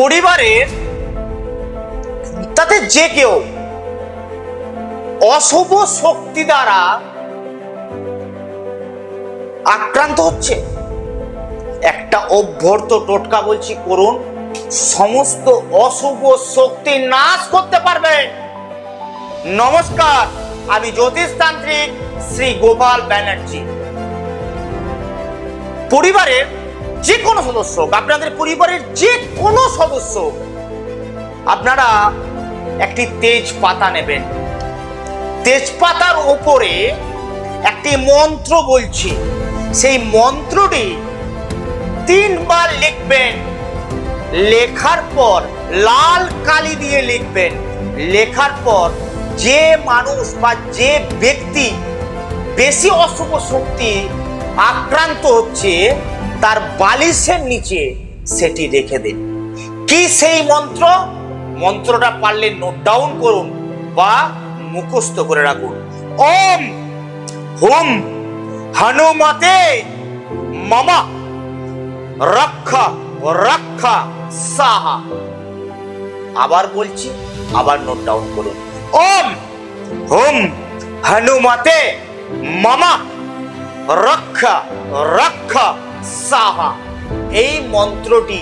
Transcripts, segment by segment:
পরিবারের তাতে যে কেউ অশুভ শক্তি দ্বারা আক্রান্ত হচ্ছে, একটা অভ্যর্থ টোটকা বলছি করুন, সমস্ত অশুভ শক্তি নাশ করতে পারবে। নমস্কার, আমি জ্যোতিষতান্ত্রিক শ্রী গোপাল ব্যানার্জি। পরিবারের যে কোনো সদস্য, আপনাদের পরিবারের যে কোনো সদস্য, আপনারা একটি তেজপাতা নেবেন। তেজপাতার উপরে একটি মন্ত্র বলছি, সেই মন্ত্রটি 3 বার লিখবেন। লেখার পর লাল কালি দিয়ে লিখবেন। লেখার পর যে মানুষ বা যে ব্যক্তি বেশি অশুভ শক্তি আক্রান্ত হচ্ছে তার বালিশের নিচে সেটি রেখে দিন। কি সেই মন্ত্র? মন্ত্রটা পারলে নোট ডাউন করুন বা মুখস্থ করে রাখুন। ওম হুম হনুমতে মম রক্ষা রক্ষা সাহা। আবার বলছি, আবার নোট ডাউন করুন। ওম হুম হনুমতে মম রক্ষা রক্ষা সাহা। এই মন্ত্রটি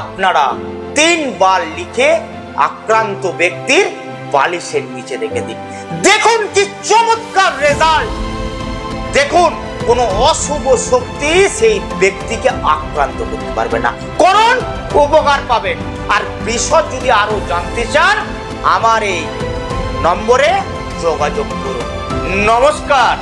আপনারা 3 বার লিখে আক্রান্ত ব্যক্তির বালিশের নিচে রেখে দিন। দেখুন কি চমৎকার রেজাল্ট। দেখুন কোনো অশুভ শক্তি সেই ব্যক্তিকে আক্রান্ত করতে পারবে না। করুন, উপকার পাবেন। আর বিষয় যদি আরো জানতে চান, আমার এই নম্বরে যোগাযোগ করুন। নমস্কার।